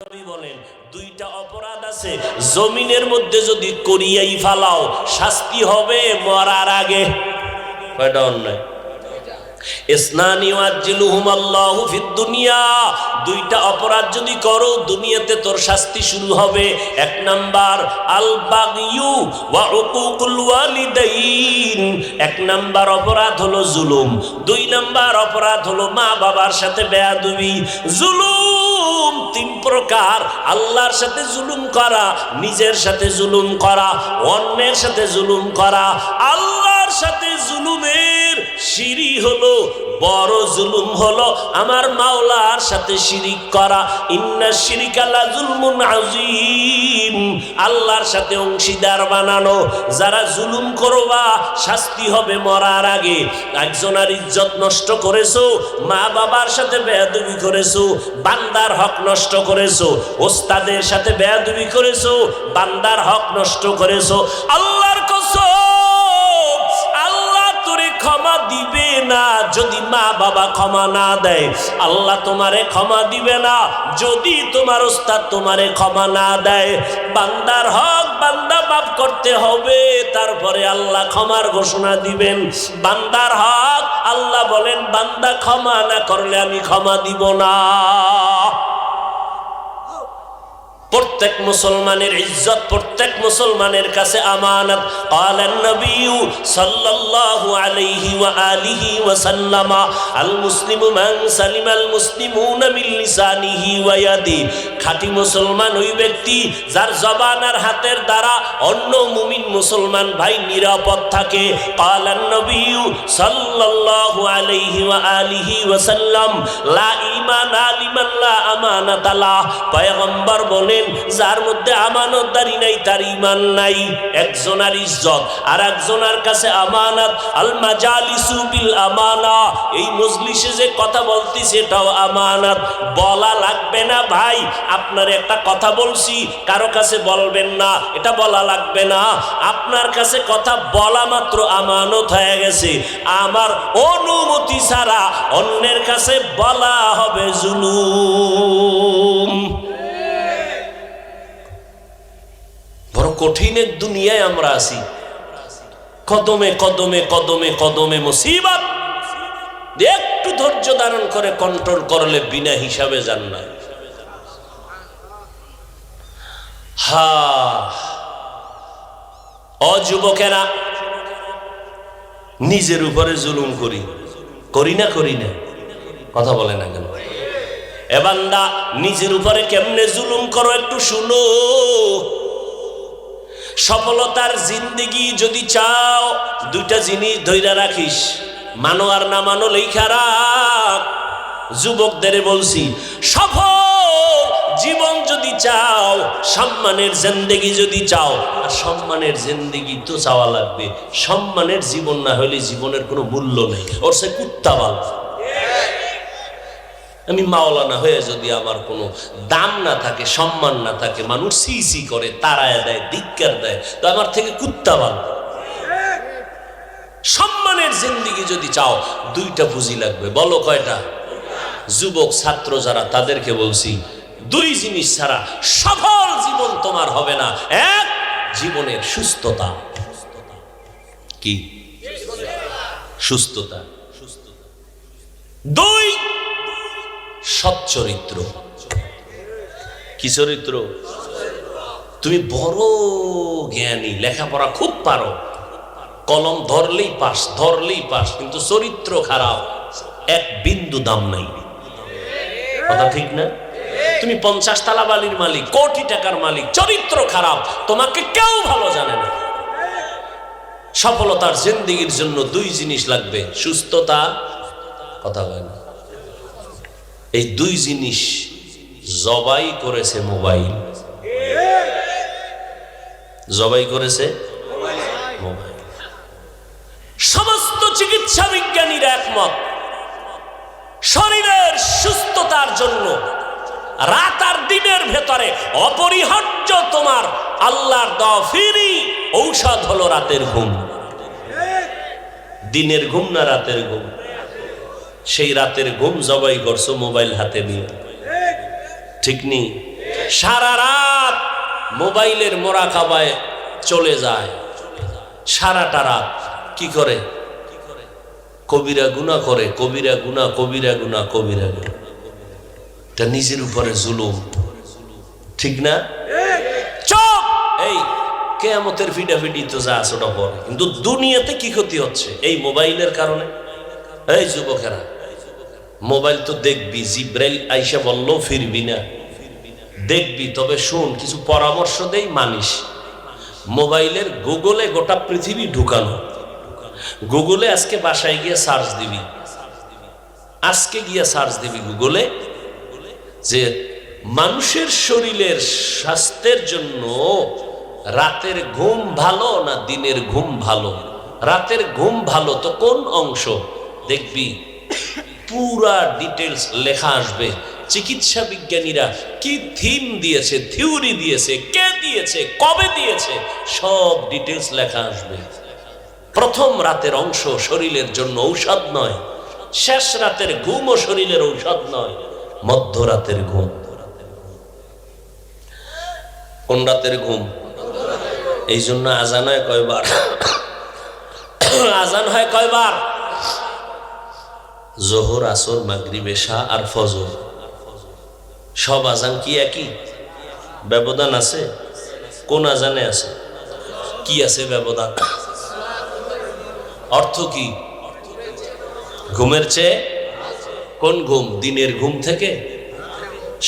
নবী বলেন দুইটা অপরাধ আছে জমিনের মধ্যে যদি করিয়াই ফালাও শাস্তি হবে মরার আগে। কয়টা অন্যায়? ইসনানি ওয়াজিলুহুমাল্লাহু ফিদ দুনিয়া, দুইটা অপরাধ যদি করো দুনিয়াতে তোর শাস্তি শুরু হবে। এক নাম্বার আল বাগিয়ু ওয়া উকুকুল ওয়ালিদাইন, এক নাম্বার অপরাধ হলো জুলুম। দুই নাম্বার অপরাধ হলো মা বাবার সাথে বেয়াদবি। জুলুম তিন প্রকার: আল্লাহর সাথে জুলুম করা, নিজের সাথে জুলুম করা, অন্যের সাথে জুলুম করা। আল্লাহর সাথে জুলুমের শিরি হলো বড় জুলুম, হলো আমার মাওলার সাথে শিরিক করা। ইন্না শিরিকা লা যুলমুন আযীম, আল্লাহর সাথে অংশীদার বানানো। যারা জুলুম করবা শাস্তি হবে মরার আগে। একজনের ইজ্জত নষ্ট করেছো, মা বাবার সাথে বেয়াদবি করেছো, বান্দার হক নষ্ট করেছো, ওস্তাদের সাথে বেয়াদবি করেছো, বান্দার হক নষ্ট করেছো। আল্লাহর কসম, ক্ষমা দিবে না যদি মা বাবা ক্ষমা না দেয়। আল্লাহ তোমারে ক্ষমা দিবে না যদি তোমার ওস্তাদ তোমারে ক্ষমা না দেয়। বান্দার হক বান্দা মাফ করতে হবে, তারপরে আল্লাহ ক্ষমার ঘোষণা দিবেন। বান্দার হক আল্লাহ বলেন বান্দা ক্ষমা না করলে আমি ক্ষমা দিব না। প্রত্যেক মুসলমানের ইজ্জত প্রত্যেক মুসলমানের কাছে আমানত। ক্বালান নবী সাল্লাল্লাহু আলাইহি ওয়া আলিহি ওয়া সাল্লাম আল মুসলিমু মান সালিমাল মুসলিমুনা মিন লিসানিহি ওয়া ইয়াদি, খাঁটি মুসলমান ওই ব্যক্তি যার জবান আর হাতের দ্বারা অন্য মুমিন মুসলমান ভাই নিরাপদ থাকে। ক্বালান নবী সাল্লাল্লাহু আলাইহি ওয়া আলিহি ওয়া সাল্লাম লা ঈমানা লিমান লা আমানাতা লাহ, পয়গম্বর বলেন যার মধ্যে আমানতদারি নাই তার ঈমান নাই। একজনের ইজ্জত আর একজনের কাছে আমানত। আল মাজালিসু বিল আমানা, এই মজলিসে যে কথা বলতেছি এটাও আমানত। বলা লাগবে না ভাই, আপনার একটা কথা বলছি কারো কাছে বলবেন না, এটা বলা লাগবে না। আপনার কাছে কথা বলা মাত্র আমানত হয়ে গেছে। আমার অনুমতি ছাড়া অন্যের কাছে বলা হবে জুলুম। বড় কঠিন এক দুনিয়ায় আমরা আছি। কদমে কদমে কদমে কদমে মুসিবত। একটু ধৈর্য ধারণ করে কন্ট্রোল করলে বিনা হিসাবে যান না। যুবকেরা নিজের উপরে জুলুম করি না কথা বলে না কেন? এ বান্দা নিজের উপরে কেমনে জুলুম করো একটু শুনো। সফলতার জিন্দেগি যদি চাও দুইটা জিনিস ধইরা রাখিস, মানো আর না মানো লেখা রাখ। যুবকদের বলছি, সফল জীবন যদি চাও, সম্মানের জিন্দেগি যদি চাও, আর সম্মানের জিন্দেগি তো চাওয়া লাগবে। সম্মানের জীবন না হলে জীবনের কোনো মূল্য নেই। ওর সে কুত্তা ভালো। আমি মাওলানা হয়ে যদি আমার কোনো দাম না থাকে, সম্মান না থাকে, মানুষ সি করে, তাড়ায় দেয়, ধিক্কার দেয়, তো আমার থেকে কুত্তা ভালো। সম্মানের জিন্দেগি যদি চাও দুইটা পুঁজি লাগবে। বলো কয়টা? যুবক ছাত্র যারা তাদেরকে বলছি, দুই জিনিস ছাড়া সফল জীবন তোমার হবে না। এক, জীবনের সুস্থতা। কি সুস্থতা? দুই, সৎ চরিত্র। কি চরিত্র? তুমি বড় জ্ঞানী, লেখাপড়া খুব পারো, কলম ধরলেই পাস, কিন্তু চরিত্র খারাপ, এক বিন্দু দাম নাই। কথা ঠিক না? তুমি 50 তালা বাড়ির মালিক, কোটি টাকার মালিক, চরিত্র খারাপ, তোমাকে কেউ ভালো জানে না। সফলতার জিন্দেগির জন্য দুই জিনিস লাগবে, সুস্থতা। কথা বলে না? এই দুই জিনিস জবাই করেছে মোবাইল। জবাই করেছে মোবাইল। সমস্ত চিকিৎসা বিজ্ঞানীরা একমত, শরীরের সুস্থতার জন্য রাত আর দিনের ভেতরে অপরিহার্য তোমার আল্লাহর দেওয়া ফ্রি ঔষধ হলো রাতের ঘুম। দিনের ঘুম না রাতের ঘুম? সেই রাতের ঘুম জবাই করছো মোবাইল হাতে নিয়ে। ঠিক নেই? সারা রাত মোবাইলের মোরাকাবায় চলে যায়, সারাটা রাত কি করে? কবিরা গুনাহ করে, কবিরা গুনাহ, কবিরা গুনাহ, কবিরা গুনাহ। এটা নিজের উপরে জুলুম, ঠিক না? চুপ! এই কিয়ামতের ফিডাফিডি তো যা আছে ওটা পরে, কিন্তু দুনিয়াতে কি ক্ষতি হচ্ছে এই মোবাইলের কারণে? এই যুবকেরা, মোবাইল তো দেখবি, জিব্রাইল আইসা বললো ফিরবি না, দেখবি, তবে শুন কিছু পরামর্শ দেই, মানিস। মোবাইলের গুগলে গোটা পৃথিবী ঢুকানো। গুগলে আজকে বাসায় গিয়ে সার্চ দিবি, আজকে গিয়ে সার্চ দিবি গুগলে যে মানুষের শরীরের স্বাস্থ্যের জন্য রাতের ঘুম ভালো না দিনের ঘুম ভালো? রাতের ঘুম ভালো তো কোন অংশ? দেখবি পুরা ডিটেলস লেখা আসবে। চিকিৎসা বিজ্ঞানীরা কি থিম দিয়েছে, থিওরি দিয়েছে, কে দিয়েছে, কবে দিয়েছে, সব ডিটেলস লেখা আসবে। প্রথম রাতের অংশ শরীরের জন্য ঔষধ নয়, শেষ রাতের ঘুমও শরীরের ঔষধ নয়, মধ্যরাতের ঘুম। কোন রাতের ঘুম? এই জন্য আজান হয় কয়বার? আজান হয় কয়বার? জোহর, আসর, মাগরিব, এশা আর ফজর। সব আজান কি একই? ব্যবধান আছে? কোন আজানে আছে? কি আছে ব্যবধান? অর্থ কি? ঘুমের চেয়ে কোন ঘুম? দিনের ঘুম থেকে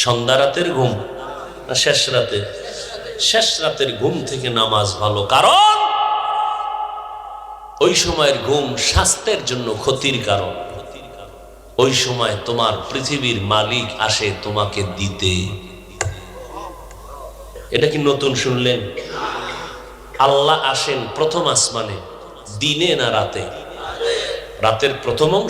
সন্ধ্যা রাতের ঘুম না শেষ রাতে? শেষ রাতের ঘুম থেকে নামাজ ভালো, কারণ ওই সময়ের ঘুম স্বাস্থ্যের জন্য ক্ষতির কারণ। ওই সময় তোমার পৃথিবীর মালিক আসে তোমাকে দিতে। এটা কি নতুন শুনলেন? আল্লাহ আসেন প্রথম আসমানে, দিনে না রাতে? রাতের প্রথম অংশ